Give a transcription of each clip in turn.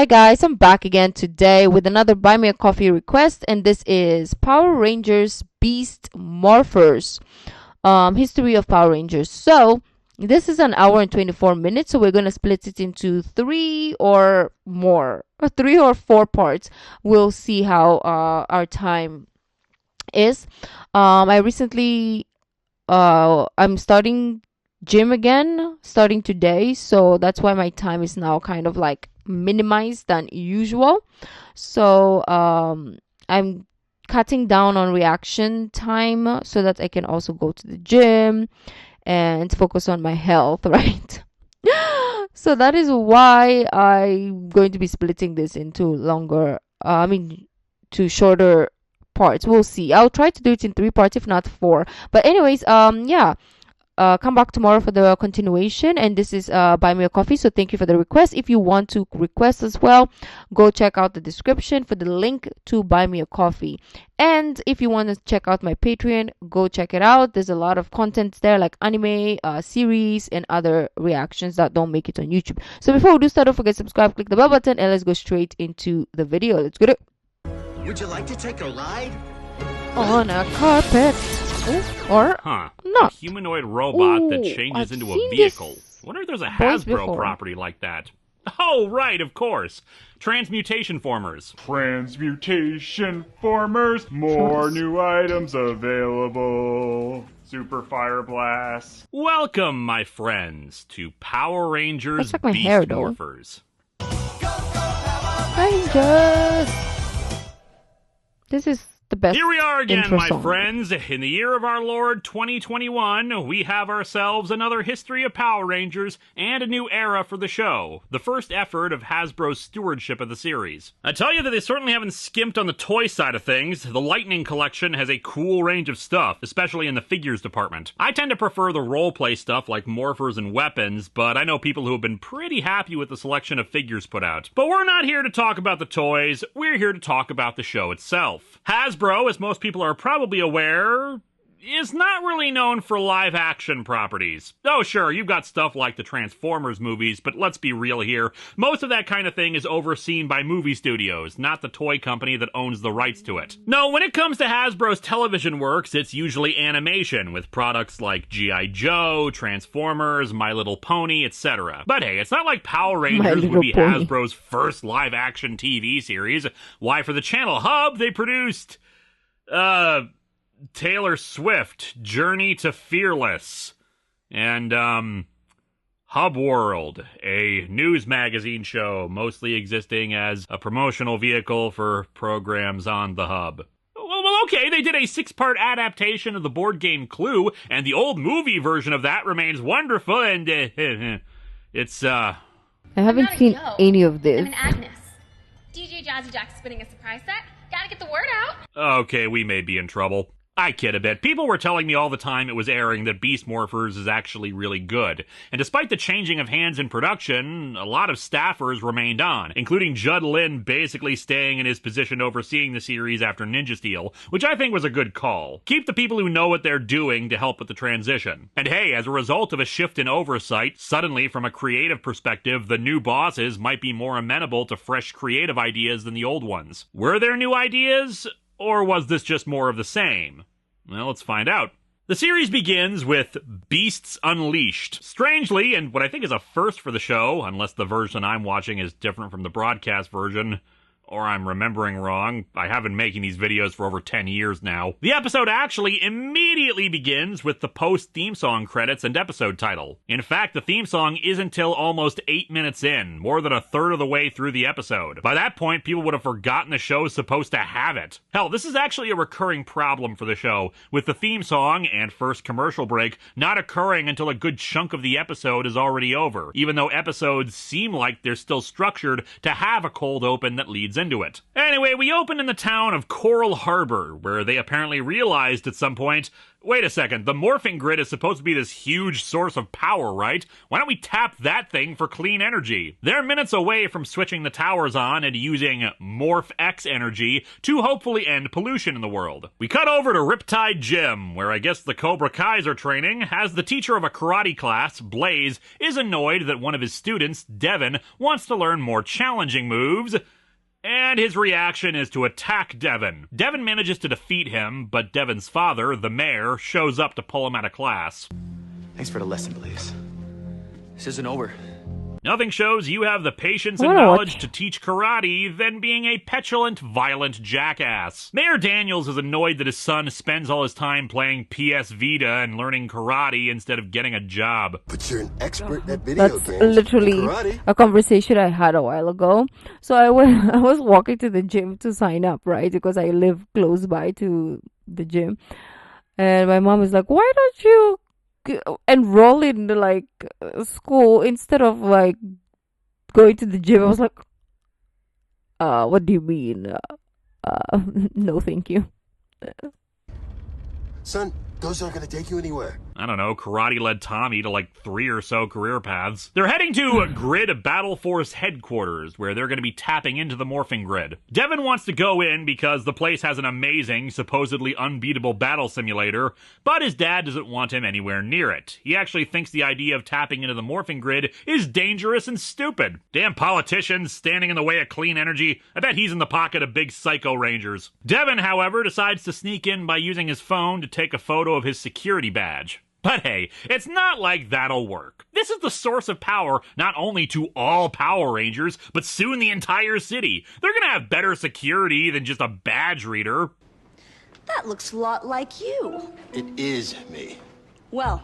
Hi guys, I'm back again today with another Buy Me a Coffee request, and this is Power Rangers Beast Morphers, history of Power Rangers. So this is an hour and 24 minutes, so we're gonna split it into three or four parts. We'll see how our time is. I recently I'm starting gym again, starting today, so that's why my time is now kind of like minimized than usual. So I'm cutting down on reaction time so that I can also go to the gym and focus on my health, right? So that is why I'm going to be splitting this into to shorter parts. We'll see. I'll try to do it in three parts, if not four. But anyways, come back tomorrow for the continuation, and this is Buy Me a Coffee, so thank you for the request. If you want to request as well, go check out the description for the link to Buy Me a Coffee. And if you want to check out my Patreon, go check it out. There's a lot of content there, like anime, series, and other reactions that don't make it on YouTube. So before we do start, don't forget to subscribe, click the bell button, and let's go straight into the video. Let's get it. Would you like to take a ride? On a carpet. Or not. A humanoid robot that changes into a vehicle. I wonder if there's a Hasbro property like that. Oh, right, of course. Transmutation formers. Transmutation formers. More new items available. Super Fire Blast. Welcome, my friends, to Power Rangers That's like my Beast hair, though. Morphers. Rangers! This is the best. Here we are again, my song. friends. In the year of our Lord 2021, we have ourselves another history of Power Rangers and a new era for the show. The first effort of Hasbro's stewardship of the series. I tell you that they certainly haven't skimped on the toy side of things. The Lightning collection has a cool range of stuff, especially in the figures department. I tend to prefer the roleplay stuff like morphers and weapons, but I know people who have been pretty happy with the selection of figures put out. But we're not here to talk about the toys, we're here to talk about the show itself. Hasbro, as most people are probably aware, is not really known for live-action properties. Oh, sure, you've got stuff like the Transformers movies, but let's be real here. Most of that kind of thing is overseen by movie studios, not the toy company that owns the rights to it. No, when it comes to Hasbro's television works, it's usually animation, with products like G.I. Joe, Transformers, My Little Pony, etc. But hey, it's not like Power Rangers would be Hasbro's first live-action TV series. Why, for the channel Hub, they produced Taylor Swift, Journey to Fearless, and, Hub World, a news magazine show mostly existing as a promotional vehicle for programs on the Hub. Well, okay, they did a 6-part adaptation of the board game Clue, and the old movie version of that remains wonderful, and, it's, I haven't seen any of this. I'm an Agnes. DJ Jazzy Jack's spinning a surprise set. Gotta get the word out. Okay, we may be in trouble. I kid a bit. People were telling me all the time it was airing that Beast Morphers is actually really good. And despite the changing of hands in production, a lot of staffers remained on, including Judd Lin basically staying in his position overseeing the series after Ninja Steel, which I think was a good call. Keep the people who know what they're doing to help with the transition. And hey, as a result of a shift in oversight, suddenly from a creative perspective, the new bosses might be more amenable to fresh creative ideas than the old ones. Were there new ideas? Or was this just more of the same? Well, let's find out. The series begins with Beasts Unleashed. Strangely, and what I think is a first for the show, unless the version I'm watching is different from the broadcast version, or I'm remembering wrong. I have been making these videos for over 10 years now. The episode actually immediately begins with the post-theme song credits and episode title. In fact, the theme song isn't until almost 8 minutes in, more than a third of the way through the episode. By that point, people would have forgotten the show's supposed to have it. Hell, this is actually a recurring problem for the show, with the theme song and first commercial break not occurring until a good chunk of the episode is already over, even though episodes seem like they're still structured to have a cold open that leads into it. Anyway, we open in the town of Coral Harbor, where they apparently realized at some point, wait a second, the morphing grid is supposed to be this huge source of power, right? Why don't we tap that thing for clean energy? They're minutes away from switching the towers on and using Morph X energy to hopefully end pollution in the world. We cut over to Riptide Gym, where I guess the Cobra Kais are training, as the teacher of a karate class, Blaze, is annoyed that one of his students, Devin, wants to learn more challenging moves, and his reaction is to attack Devin. Devin manages to defeat him, but Devin's father, the mayor, shows up to pull him out of class. Thanks for the lesson, Blaze. This isn't over. Nothing shows you have the patience and knowledge to teach karate than being a petulant, violent jackass. Mayor Daniels is annoyed that his son spends all his time playing PS Vita and learning karate instead of getting a job. But you're an expert at video games. That's literally a conversation I had a while ago. So I was walking to the gym to sign up, right? Because I live close by to the gym. And my mom is like, why don't you enroll in like school instead of like going to the gym? I was like, what do you mean? No, thank you. Son, those aren't gonna take you anywhere. I don't know, karate led Tommy to like 3 or so career paths. They're heading to Grid Battle Force headquarters, where they're going to be tapping into the morphing grid. Devin wants to go in because the place has an amazing, supposedly unbeatable battle simulator, but his dad doesn't want him anywhere near it. He actually thinks the idea of tapping into the morphing grid is dangerous and stupid. Damn politicians standing in the way of clean energy. I bet he's in the pocket of big psycho rangers. Devin, however, decides to sneak in by using his phone to take a photo of his security badge. But hey, it's not like that'll work. This is the source of power not only to all Power Rangers, but soon the entire city. They're gonna have better security than just a badge reader. That looks a lot like you. It is me. Well,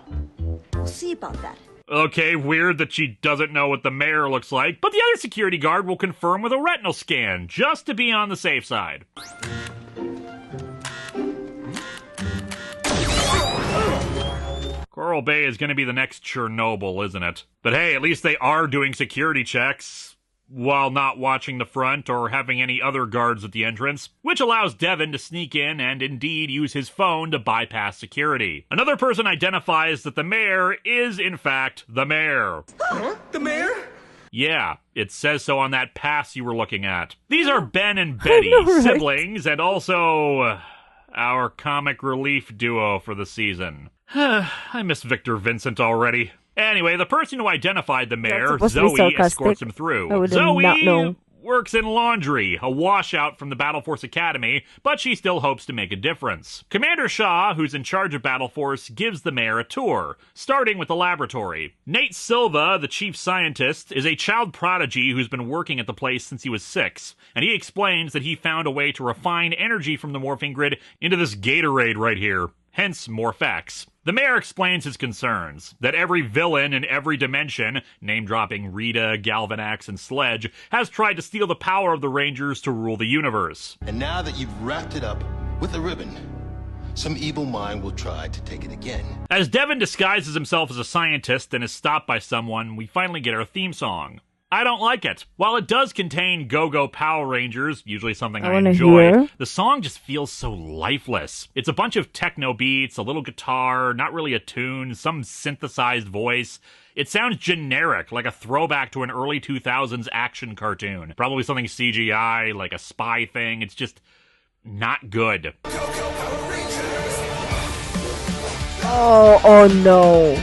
we'll see about that. Okay, weird that she doesn't know what the mayor looks like, but the other security guard will confirm with a retinal scan, just to be on the safe side. Coral Bay is going to be the next Chernobyl, isn't it? But hey, at least they are doing security checks while not watching the front or having any other guards at the entrance, which allows Devin to sneak in and indeed use his phone to bypass security. Another person identifies that the mayor is, in fact, the mayor. Huh? The mayor? Yeah, it says so on that pass you were looking at. These are Ben and Betty, siblings, and also our comic relief duo for the season. I miss Victor Vincent already. Anyway, the person who identified the mayor, Zoe, escorts him through. Zoe works in laundry, a washout from the Battle Force Academy, but she still hopes to make a difference. Commander Shaw, who's in charge of Battle Force, gives the mayor a tour, starting with the laboratory. Nate Silva, the chief scientist, is a child prodigy who's been working at the place since he was 6, and he explains that he found a way to refine energy from the morphing grid into this Gatorade right here. Hence Morphex. The mayor explains his concerns, that every villain in every dimension, name-dropping Rita, Galvanax, and Sledge, has tried to steal the power of the Rangers to rule the universe. And now that you've wrapped it up with a ribbon, some evil mind will try to take it again. As Devin disguises himself as a scientist and is stopped by someone, we finally get our theme song. I don't like it. While it does contain Go-Go Power Rangers, usually something I enjoy, the song just feels so lifeless. It's a bunch of techno beats, a little guitar, not really a tune, some synthesized voice. It sounds generic, like a throwback to an early 2000s action cartoon. Probably something CGI, like a spy thing. It's just not good. Oh no.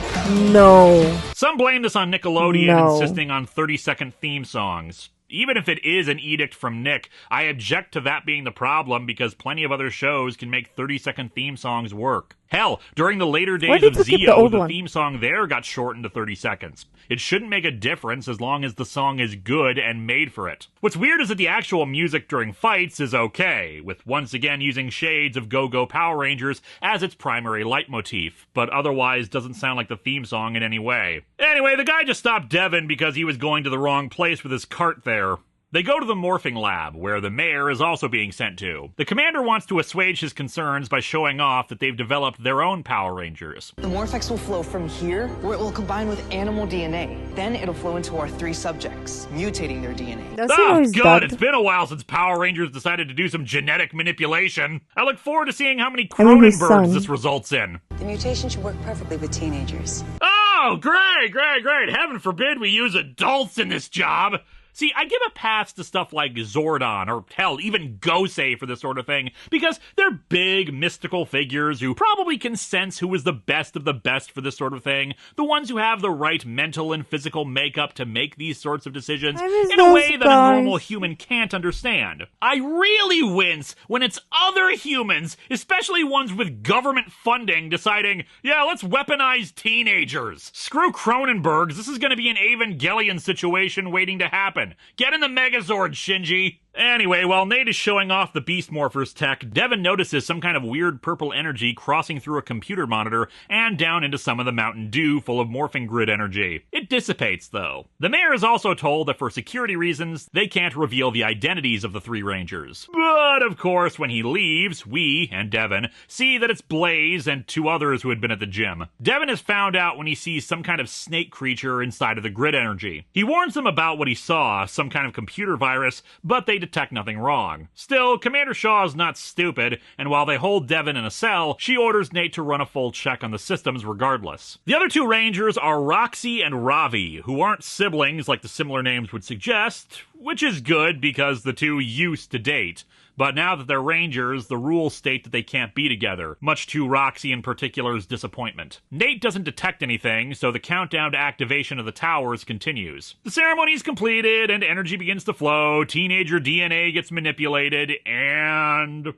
Some blame this on Nickelodeon insisting on 30-second theme songs. Even if it is an edict from Nick, I object to that being the problem because plenty of other shows can make 30-second theme songs work. Hell, during the later days of Zeo, the theme song there got shortened to 30 seconds. It shouldn't make a difference as long as the song is good and made for it. What's weird is that the actual music during fights is okay, with once again using shades of Go-Go Power Rangers as its primary leitmotif, but otherwise doesn't sound like the theme song in any way. Anyway, the guy just stopped Devin because he was going to the wrong place with his cart there. They go to the morphing lab, where the mayor is also being sent to. The commander wants to assuage his concerns by showing off that they've developed their own Power Rangers. The Morphex will flow from here, where it will combine with animal DNA. Then it'll flow into our 3 subjects, mutating their DNA. Does he know he's good! dead? It's been a while since Power Rangers decided to do some genetic manipulation. I look forward to seeing how many his son. Cronenbergs this results in. The mutation should work perfectly with teenagers. Oh, great! Heaven forbid we use adults in this job. See, I give a pass to stuff like Zordon, or hell, even Gosei for this sort of thing, because they're big, mystical figures who probably can sense who is the best of the best for this sort of thing, the ones who have the right mental and physical makeup to make these sorts of decisions in a way that a normal human can't understand. I really wince when it's other humans, especially ones with government funding, deciding, yeah, let's weaponize teenagers. Screw Cronenbergs, this is gonna be an Evangelion situation waiting to happen. Get in the Megazord, Shinji! Anyway, while Nate is showing off the Beast Morphers tech, Devin notices some kind of weird purple energy crossing through a computer monitor and down into some of the Mountain Dew full of morphing grid energy. It dissipates, though. The mayor is also told that for security reasons, they can't reveal the identities of the 3 Rangers. But, of course, when he leaves, we, and Devin, see that it's Blaze and 2 others who had been at the gym. Devin is found out when he sees some kind of snake creature inside of the grid energy. He warns them about what he saw, some kind of computer virus, but they detect nothing wrong. Still, Commander Shaw is not stupid, and while they hold Devin in a cell, she orders Nate to run a full check on the systems regardless. The other 2 Rangers are Roxy and Ravi, who aren't siblings like the similar names would suggest, which is good because the 2 used to date. But now that they're Rangers, the rules state that they can't be together, much to Roxy in particular's disappointment. Nate doesn't detect anything, so the countdown to activation of the towers continues. The ceremony's completed, and energy begins to flow, teenager DNA gets manipulated, and... Wait.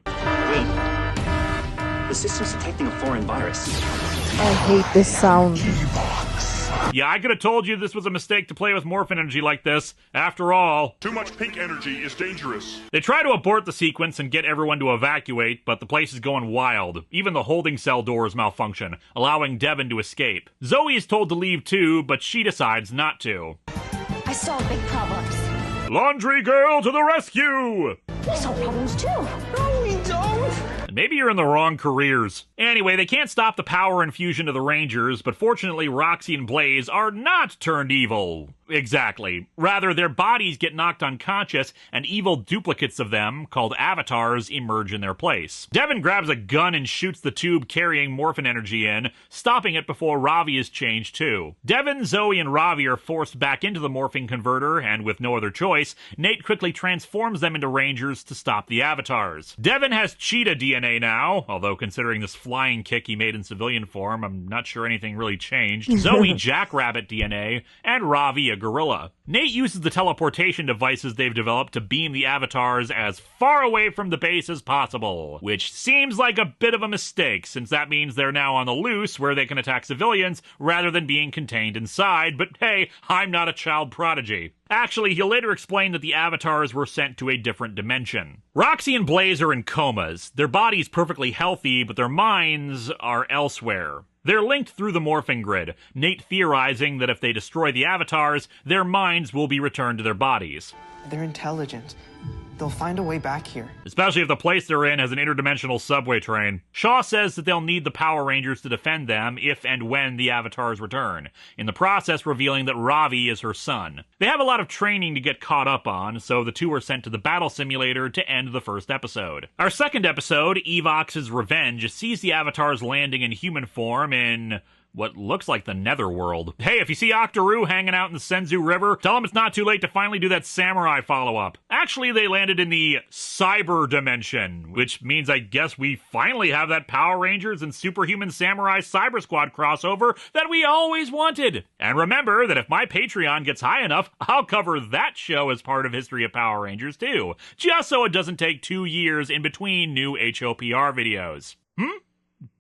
The system's detecting a foreign virus. I hate this sound. Yeah, I could have told you this was a mistake to play with morphin energy like this. After all, Too much pink energy is dangerous. they try to abort the sequence and get everyone to evacuate, but the place is going wild. Even the holding cell doors malfunction, allowing Devin to escape. Zoe is told to leave too, but she decides not to. I solve big problems. Laundry girl to the rescue! We solve problems too. No, we don't. Maybe you're in the wrong careers. Anyway, they can't stop the power infusion of the Rangers, but fortunately Roxy and Blaze are not turned evil. Exactly. Rather, their bodies get knocked unconscious, and evil duplicates of them, called avatars, emerge in their place. Devin grabs a gun and shoots the tube carrying morphin energy in, stopping it before Ravi is changed too. Devin, Zoe, and Ravi are forced back into the morphing converter, and with no other choice, Nate quickly transforms them into Rangers to stop the avatars. Devin has cheetah DNA now, although considering this flying kick he made in civilian form, I'm not sure anything really changed. Zoe jackrabbit DNA, and Ravi a gorilla. Nate uses the teleportation devices they've developed to beam the avatars as far away from the base as possible, which seems like a bit of a mistake, since that means they're now on the loose where they can attack civilians rather than being contained inside, but hey, I'm not a child prodigy. Actually, he'll later explain that the avatars were sent to a different dimension. Roxy and Blaze are in comas. Their bodies perfectly healthy, but their minds are elsewhere. They're linked through the morphing grid, Nate theorizing that if they destroy the avatars, their minds will be returned to their bodies. They're intelligent. They'll find a way back here. Especially if the place they're in has an interdimensional subway train. Shaw says that they'll need the Power Rangers to defend them if and when the avatars return, in the process revealing that Ravi is her son. They have a lot of training to get caught up on, so the 2 are sent to the battle simulator to end the first episode. Our second episode, Evox's Revenge, sees the avatars landing in human form in what looks like the Netherworld. Hey, if you see Octoroo hanging out in the Senzu River, tell him it's not too late to finally do that samurai follow-up. Actually, they landed in the cyber dimension, which means I guess we finally have that Power Rangers and Superhuman Samurai Cyber Squad crossover that we always wanted. And remember that if my Patreon gets high enough, I'll cover that show as part of History of Power Rangers too, just so it doesn't take 2 years in between new HOPR videos.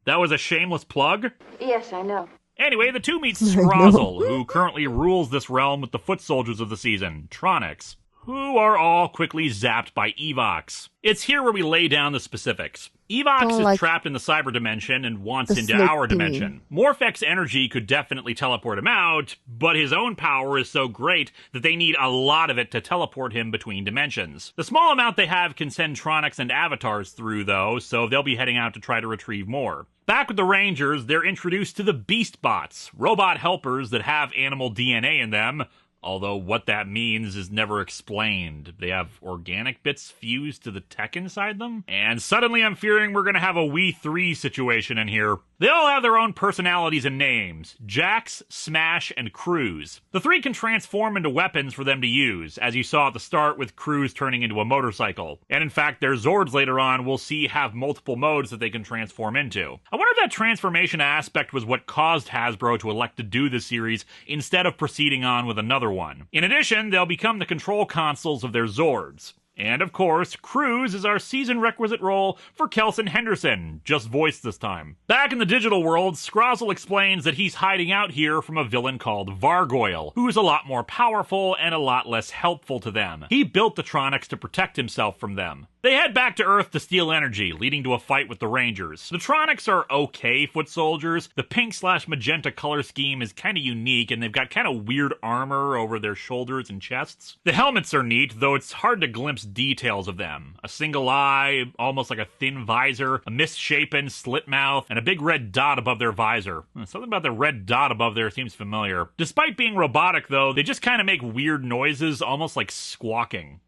That was a shameless plug? Yes, I know. Anyway, the 2 meet Sprozzle, who currently rules this realm with the foot soldiers of the season, Tronics. who are all quickly zapped by Evox. It's here where we lay down the specifics. Evox is trapped in the cyber dimension and wants into our dimension. Morphec's energy could definitely teleport him out, but his own power is so great that they need a lot of it to teleport him between dimensions. The small amount they have can send Tronics and avatars through, though, so they'll be heading out to try to retrieve more. Back with the Rangers, they're introduced to the Beast Bots, robot helpers that have animal DNA in them, although what that means is never explained. They have organic bits fused to the tech inside them? And suddenly I'm fearing we're gonna have a We 3 situation in here. They all have their own personalities and names: Jax, Smash, and Cruz. The three can transform into weapons for them to use, as you saw at the start with Cruz turning into a motorcycle. And in fact, their Zords later on we'll see have multiple modes that they can transform into. I wonder if that transformation aspect was what caused Hasbro to elect to do this series instead of proceeding on with another one. In addition, they'll become the control consoles of their Zords. And of course, Cruz is our season requisite role for Kelson Henderson, just voiced this time. Back in the digital world, Scrozzle explains that he's hiding out here from a villain called Vargoyle, who is a lot more powerful and a lot less helpful to them. He built the Tronics to protect himself from them. They head back to Earth to steal energy, leading to a fight with the Rangers. The Tronics are okay foot soldiers. The pink/magenta color scheme is kind of unique, and they've got kind of weird armor over their shoulders and chests. The helmets are neat, though it's hard to glimpse details of them. A single eye, almost like a thin visor, a misshapen slit mouth, and a big red dot above their visor. Something about the red dot above there seems familiar. Despite being robotic, though, they just kind of make weird noises, almost like squawking.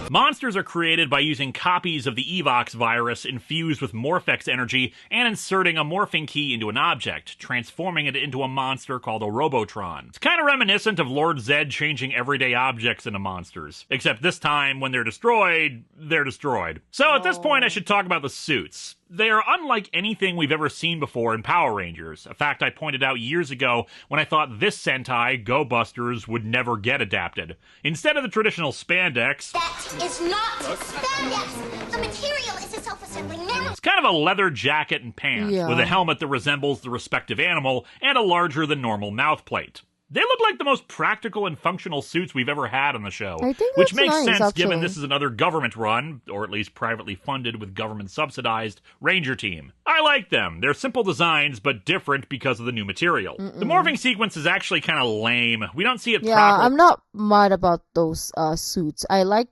Monsters are created by using copies of the Evox virus infused with Morphec's energy and inserting a morphing key into an object, transforming it into a monster called a Robotron. It's kind of reminiscent of Lord Zed changing everyday objects into monsters. Except this time, when they're destroyed, they're destroyed. So at this point, I should talk about the suits. They are unlike anything we've ever seen before in Power Rangers, a fact I pointed out years ago when I thought this Sentai, Go Busters, would never get adapted. Instead of the traditional spandex... That is not spandex! The material is a self-assembling nano... It's kind of a leather jacket and pants, with a helmet that resembles the respective animal, and a larger-than-normal mouthplate. They look like the most practical and functional suits we've ever had on the show, which makes sense given this is another government-run, or at least privately funded with government-subsidized, Ranger team. I like them. They're simple designs, but different because of the new material. The morphing sequence is actually kind of lame. We don't see it properly. Yeah, I'm not mad about those suits. I like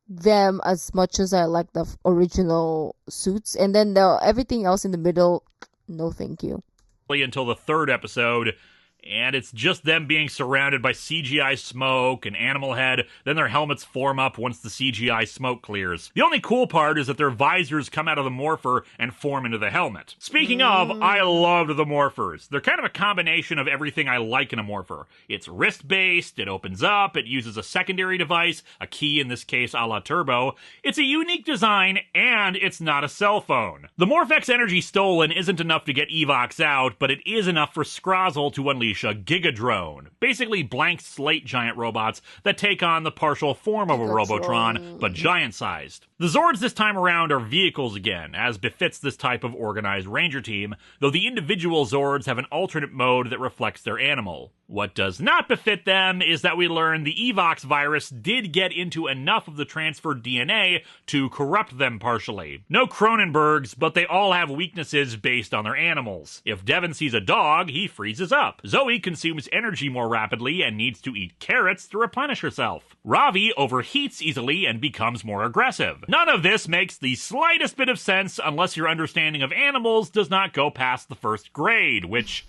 them as much as I like the original suits, and then everything else in the middle, no thank you. Until the third episode, and it's just them being surrounded by CGI smoke and animal head, then their helmets form up once the CGI smoke clears. The only cool part is that their visors come out of the morpher and form into the helmet. Speaking of, I loved the morphers. They're kind of a combination of everything I like in a morpher. It's wrist-based, it opens up, it uses a secondary device, a key in this case a la Turbo. It's a unique design, and it's not a cell phone. The Morphec's energy stolen isn't enough to get Evox out, but it is enough for Scrozzle to unleash a Gigadrone, basically blank slate giant robots that take on the partial form of a Robotron, but giant-sized. The Zords this time around are vehicles again, as befits this type of organized Ranger team, though the individual Zords have an alternate mode that reflects their animal. What does not befit them is that we learn the Evox virus did get into enough of the transferred DNA to corrupt them partially. No Cronenbergs, but they all have weaknesses based on their animals. If Devin sees a dog, he freezes up. Zoe consumes energy more rapidly and needs to eat carrots to replenish herself. Ravi overheats easily and becomes more aggressive. None of this makes the slightest bit of sense unless your understanding of animals does not go past the first grade, which...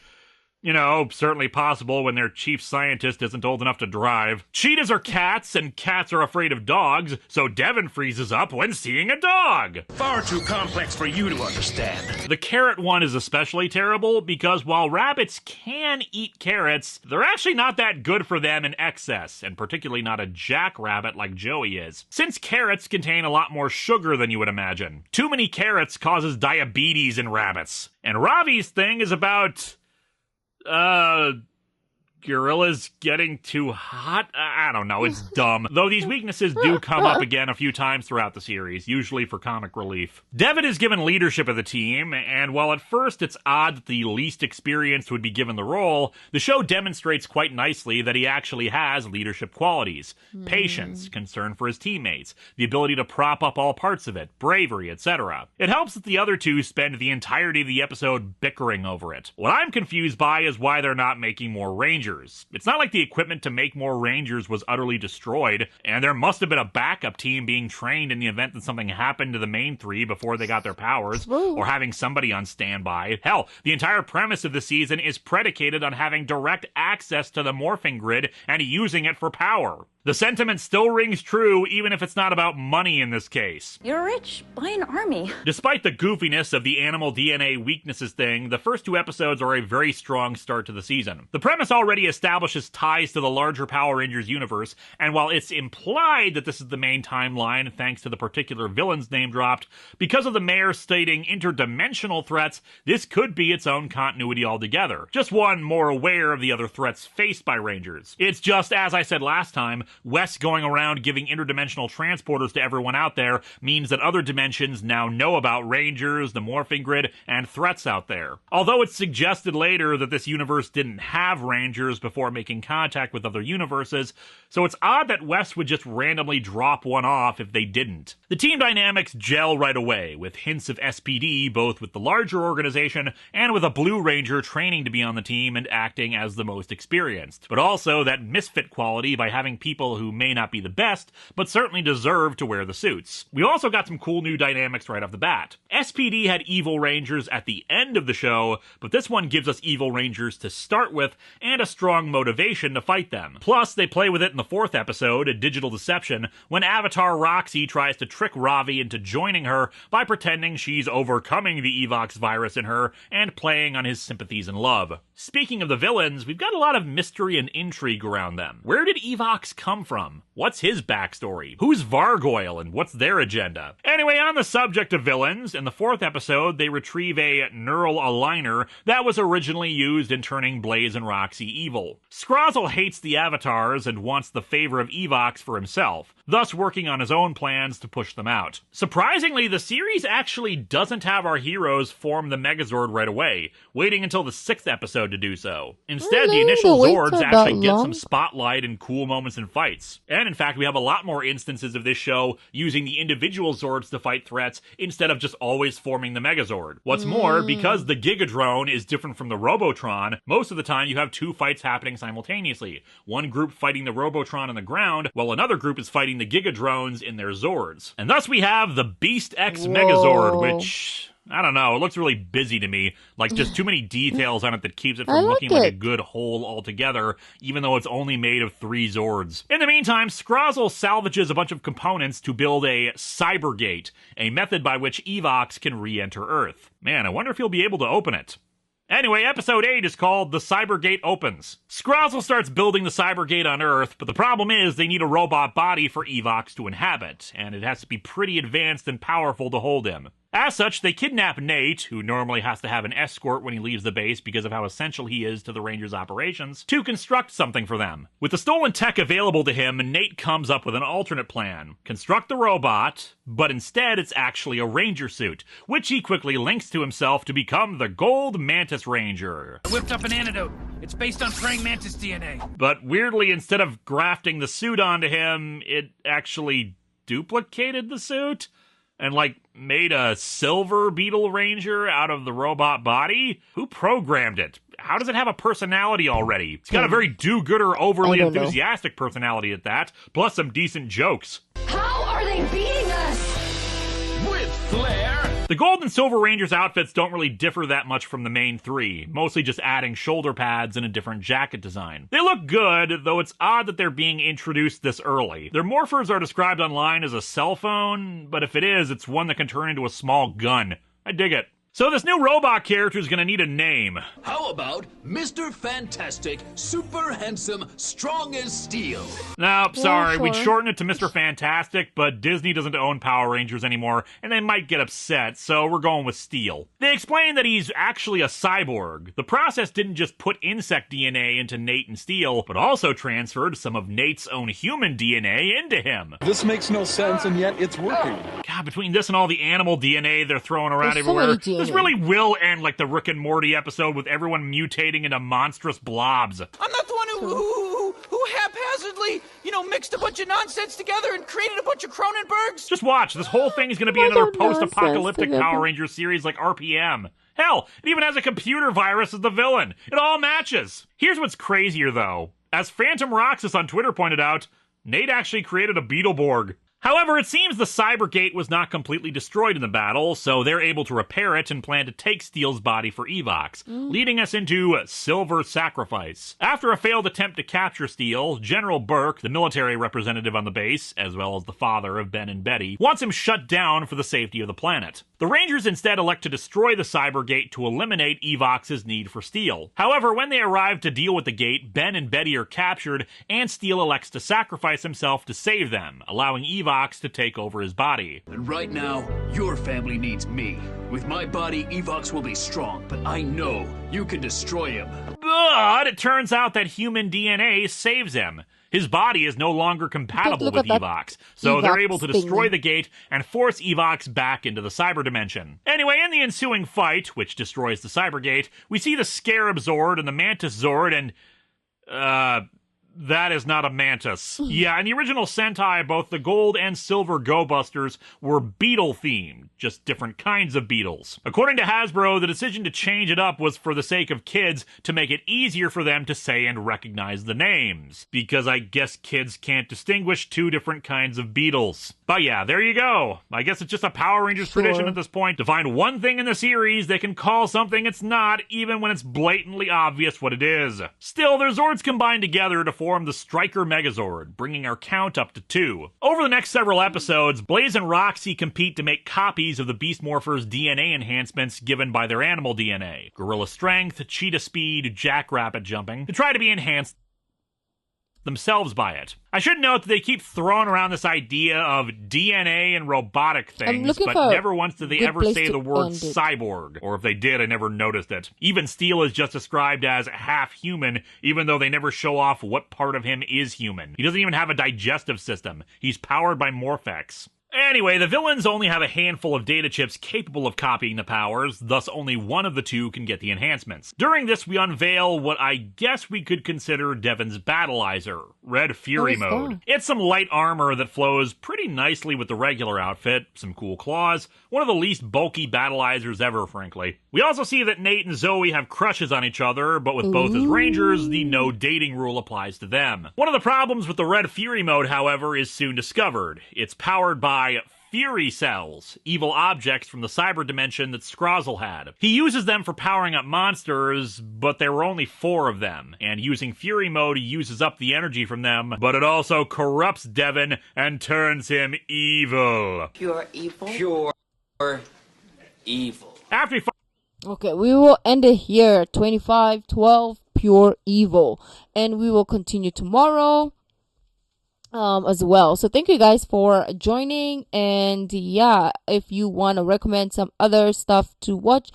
certainly possible when their chief scientist isn't old enough to drive. Cheetahs are cats, and cats are afraid of dogs, so Devin freezes up when seeing a dog. Far too complex for you to understand. The carrot one is especially terrible because while rabbits can eat carrots, they're actually not that good for them in excess, and particularly not a jackrabbit like Joey is, since carrots contain a lot more sugar than you would imagine. Too many carrots causes diabetes in rabbits. And Ravi's thing is about... Gorilla's getting too hot? I don't know, it's dumb. Though these weaknesses do come up again a few times throughout the series, usually for comic relief. Devitt is given leadership of the team, and while at first it's odd that the least experienced would be given the role, the show demonstrates quite nicely that he actually has leadership qualities. Patience, concern for his teammates, the ability to prop up all parts of it, bravery, etc. It helps that the other two spend the entirety of the episode bickering over it. What I'm confused by is why they're not making more Rangers. It's not like the equipment to make more Rangers was utterly destroyed, and there must have been a backup team being trained in the event that something happened to the main three before they got their powers, or having somebody on standby. Hell, the entire premise of the season is predicated on having direct access to the morphing grid and using it for power. The sentiment still rings true, even if it's not about money in this case. You're rich. Buy an army. Despite the goofiness of the animal DNA weaknesses thing, the first two episodes are a very strong start to the season. The premise already establishes ties to the larger Power Rangers universe, and while it's implied that this is the main timeline thanks to the particular villains name dropped, because of the mayor stating interdimensional threats, this could be its own continuity altogether. Just one more aware of the other threats faced by Rangers. It's just, as I said last time, Wes going around giving interdimensional transporters to everyone out there means that other dimensions now know about Rangers, the morphing grid, and threats out there. Although it's suggested later that this universe didn't have Rangers before making contact with other universes, so it's odd that Wes would just randomly drop one off if they didn't. The team dynamics gel right away, with hints of SPD both with the larger organization and with a Blue Ranger training to be on the team and acting as the most experienced, but also that misfit quality by having people who may not be the best, but certainly deserve to wear the suits. We also got some cool new dynamics right off the bat. SPD had evil Rangers at the end of the show, but this one gives us evil Rangers to start with and a strong motivation to fight them. Plus, they play with it in the fourth episode, A Digital Deception, when Avatar Roxy tries to trick Ravi into joining her by pretending she's overcoming the Evox virus in her and playing on his sympathies and love. Speaking of the villains, we've got a lot of mystery and intrigue around them. Where did Evox come from? What's his backstory? Who's Vargoyle and what's their agenda? Anyway, on the subject of villains, in the fourth episode, they retrieve a neural aligner that was originally used in turning Blaze and Roxy evil. Scrozzle hates the Avatars and wants the favor of Evox for himself, thus working on his own plans to push them out. Surprisingly, the series actually doesn't have our heroes form the Megazord right away, waiting until the sixth episode to do so. Instead, the initial Zords actually get some spotlight and cool moments in fights. And in fact, we have a lot more instances of this show using the individual Zords to fight threats instead of just always forming the Megazord. What's more, because the Gigadrone is different from the Robotron, most of the time you have two fights happening simultaneously. One group fighting the Robotron on the ground, while another group is fighting the Gigadrones in their Zords. And thus we have the Beast X Megazord, which, I don't know, it looks really busy to me. Like, just too many details on it that keeps it from looking like a good whole altogether, even though it's only made of 3 Zords. In the meantime, Scrozzle salvages a bunch of components to build a Cybergate, a method by which Evox can re-enter Earth. Man, I wonder if he'll be able to open it. Anyway, episode 8 is called The Cybergate Opens. Scrozzle starts building the Cybergate on Earth, but the problem is they need a robot body for Evox to inhabit, and it has to be pretty advanced and powerful to hold him. As such, they kidnap Nate, who normally has to have an escort when he leaves the base because of how essential he is to the Rangers' operations, to construct something for them. With the stolen tech available to him, Nate comes up with an alternate plan. Construct the robot, but instead it's actually a Ranger suit, which he quickly links to himself to become the Gold Mantis Ranger. I whipped up an antidote. It's based on praying mantis DNA. But weirdly, instead of grafting the suit onto him, it actually duplicated the suit? And, like, made a silver Beetle Ranger out of the robot body? Who programmed it? How does it have a personality already? It's got a very do-gooder, overly enthusiastic personality at that, plus some decent jokes. How are they beating us? With flair! The Gold and Silver Rangers outfits don't really differ that much from the main 3, mostly just adding shoulder pads and a different jacket design. They look good, though it's odd that they're being introduced this early. Their morphers are described online as a cell phone, but if it is, it's one that can turn into a small gun. I dig it. So this new robot character is gonna need a name. How about Mr. Fantastic, super handsome, strong as steel? Nope, sorry, sure. we'd shorten it to Mr. Fantastic, but Disney doesn't own Power Rangers anymore, and they might get upset, so we're going with Steel. They explain that he's actually a cyborg. The process didn't just put insect DNA into Nate and Steel, but also transferred some of Nate's own human DNA into him. This makes no sense, and yet it's working. God, between this and all the animal DNA they're throwing around There's so everywhere, many DNA. this really will end like the Rick and Morty episode with everyone mutating into monstrous blobs. I'm not the one who haphazardly, mixed a bunch of nonsense together and created a bunch of Cronenbergs. Just watch, this whole thing is going to be another post-apocalyptic Power Rangers series like RPM. Hell, it even has a computer virus as the villain. It all matches. Here's what's crazier, though. As Phantom Roxas on Twitter pointed out, Nate actually created a Beetleborg. However, it seems the Cybergate was not completely destroyed in the battle, so they're able to repair it and plan to take Steel's body for Evox, leading us into Silver Sacrifice. After a failed attempt to capture Steel, General Burke, the military representative on the base, as well as the father of Ben and Betty, wants him shut down for the safety of the planet. The Rangers instead elect to destroy the Cybergate to eliminate Evox's need for Steel. However, when they arrive to deal with the gate, Ben and Betty are captured, and Steel elects to sacrifice himself to save them, allowing Evox to take over his body. And right now, your family needs me. With my body, Evox will be strong, but I know you can destroy him. But it turns out that human DNA saves him. His body is no longer compatible with Evox, so they're able to destroy the gate and force Evox back into the cyber dimension. Anyway, in the ensuing fight, which destroys the Cybergate, we see the Scarab Zord and the Mantis Zord and, that is not a mantis. Yeah, in the original Sentai, both the Gold and Silver Go-Busters were beetle-themed, just different kinds of beetles. According to Hasbro, the decision to change it up was for the sake of kids to make it easier for them to say and recognize the names. Because I guess kids can't distinguish two different kinds of beetles. But yeah, there you go. I guess it's just a Power Rangers tradition at this point to find one thing in the series they can call something it's not, even when it's blatantly obvious what it is. Still, their Zords combine together to form the Striker Megazord, bringing our count up to 2. Over the next several episodes, Blaze and Roxy compete to make copies of the Beast Morphers' DNA enhancements given by their animal DNA. Gorilla Strength, Cheetah Speed, Jackrabbit Jumping, to try to be enhanced themselves by it. I should note that they keep throwing around this idea of DNA and robotic things, but never once did they ever say the word cyborg. Or if they did, I never noticed it. Even Steel is just described as half human, even though they never show off what part of him is human. He doesn't even have a digestive system. He's powered by Morphex. Anyway, the villains only have a handful of data chips capable of copying the powers, thus only one of the two can get the enhancements. During this, we unveil what I guess we could consider Devon's Battleizer, Red Fury mode. It's some light armor that flows pretty nicely with the regular outfit, some cool claws, one of the least bulky Battleizers ever, frankly. We also see that Nate and Zoe have crushes on each other, but with both as Rangers, the no dating rule applies to them. One of the problems with the Red Fury mode, however, is soon discovered. It's powered by Fury Cells, evil objects from the cyber dimension that Scrozzle had. He uses them for powering up monsters, but there were only 4 of them, and using Fury mode uses up the energy from them, but it also corrupts Devon and turns him evil. Pure evil? Pure evil. After he Okay, we will end it here. 2512 Pure Evil. And we will continue tomorrow as well. So thank you guys for joining. And yeah, if you want to recommend some other stuff to watch,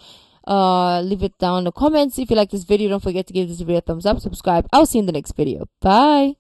leave it down in the comments. If you like this video, don't forget to give this video a thumbs up, subscribe. I'll see you in the next video. Bye.